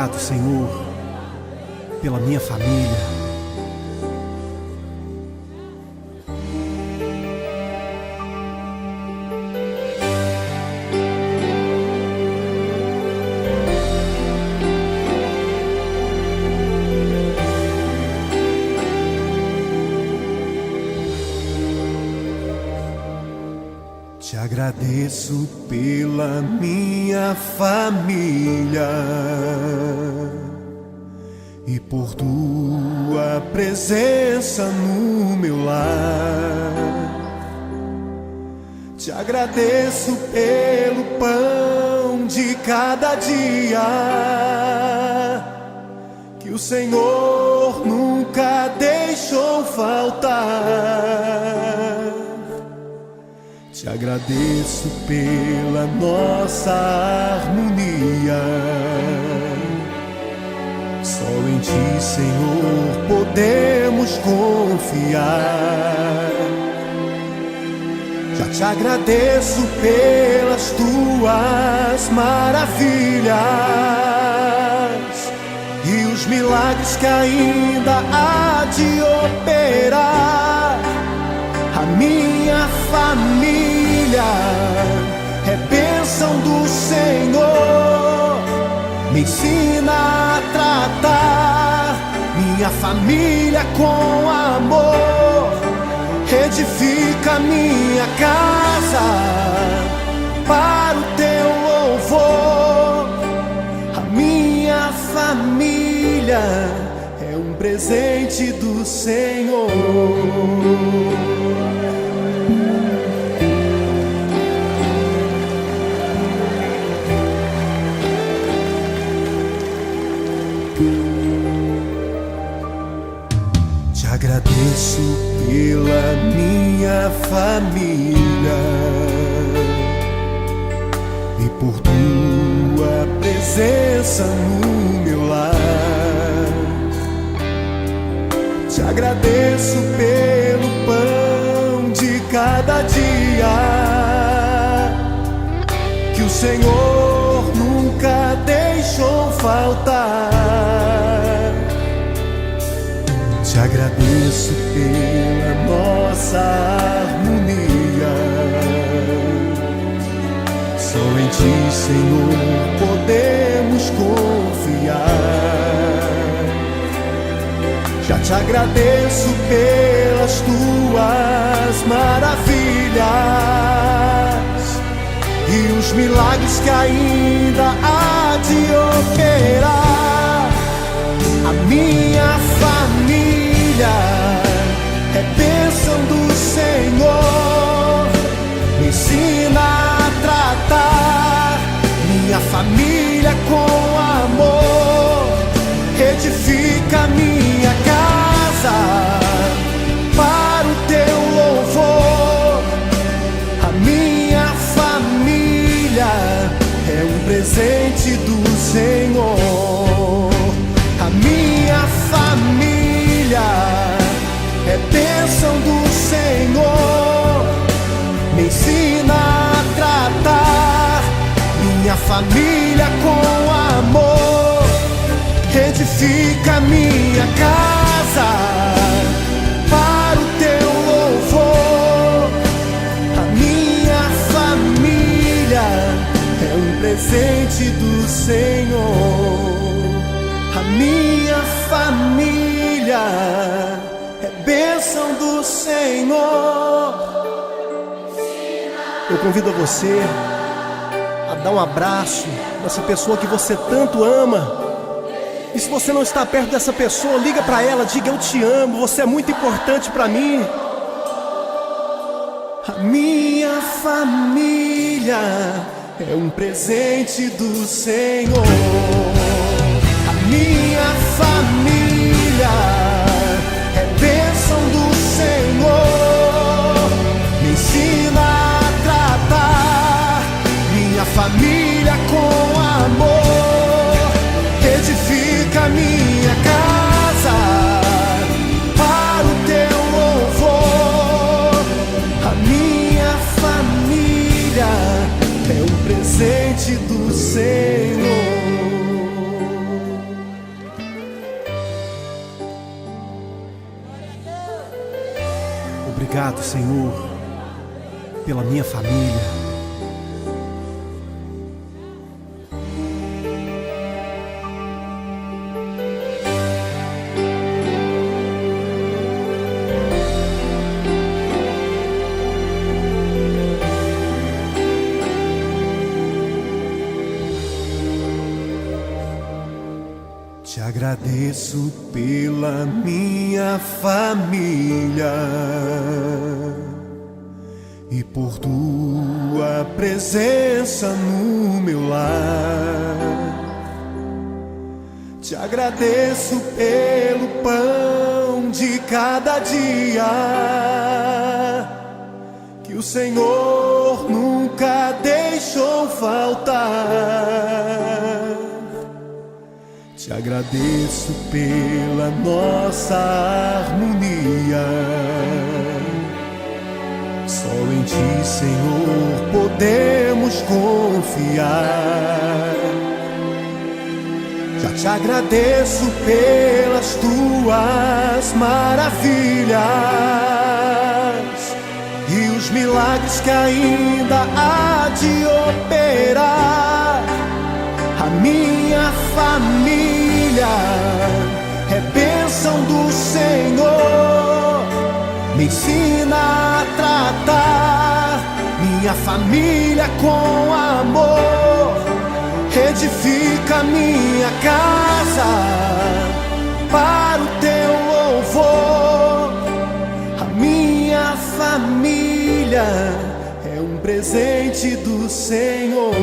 grato, Senhor, pela minha família. Te agradeço pela minha família e por tua presença no meu lar. Te agradeço pelo pão de cada dia que o Senhor nunca deixou faltar. Te agradeço pela nossa harmonia. Só em Ti, Senhor, podemos confiar. Já te agradeço pelas Tuas maravilhas e os milagres que ainda há de operar. A minha família é bênção do Senhor. Me ensina a tratar minha família com amor. Edifica minha casa para o Teu louvor. A minha família é um presente do Senhor. Te agradeço pela minha família e por Tua presença no meu lar. Te agradeço pelo pão de cada dia que o Senhor nunca deixou faltar. Te agradeço pela nossa harmonia. Só em Ti, Senhor, podemos confiar. Já te agradeço pelas Tuas maravilhas e os milagres que ainda há de operar. A minha família é bênção do Senhor. Me ensina a tratar minha família com amor. Edifica minha casa para o Teu louvor. A minha família é um presente do Senhor. A minha família é bênção do Senhor. Me ensina a tratar minha família com amor. Edifica minha casa para o Teu louvor. A minha família é um presente do Senhor. A minha família é bênção do Senhor. Eu convido você a dar um abraço nessa pessoa que você tanto ama. E se você não está perto dessa pessoa, liga para ela, diga: eu te amo, você é muito importante para mim. A minha família é um presente do Senhor. A minha família é bênção do Senhor. Me ensina a tratar minha família com amor. Edifica minha casa para o Teu louvor. A minha família é um presente do Senhor. Obrigado, Senhor, pela minha família. Te agradeço pela minha família e por tua presença no meu lar. Te agradeço pelo pão de cada dia que o Senhor nunca deixou faltar. Te agradeço pela nossa harmonia. Só em Ti, Senhor, podemos confiar. Já te agradeço pelas Tuas maravilhas e os milagres que ainda há de operar. A minha família é bênção do Senhor. Me ensina a tratar minha família com amor. Edifica minha casa para o Teu louvor. A minha família é um presente do Senhor.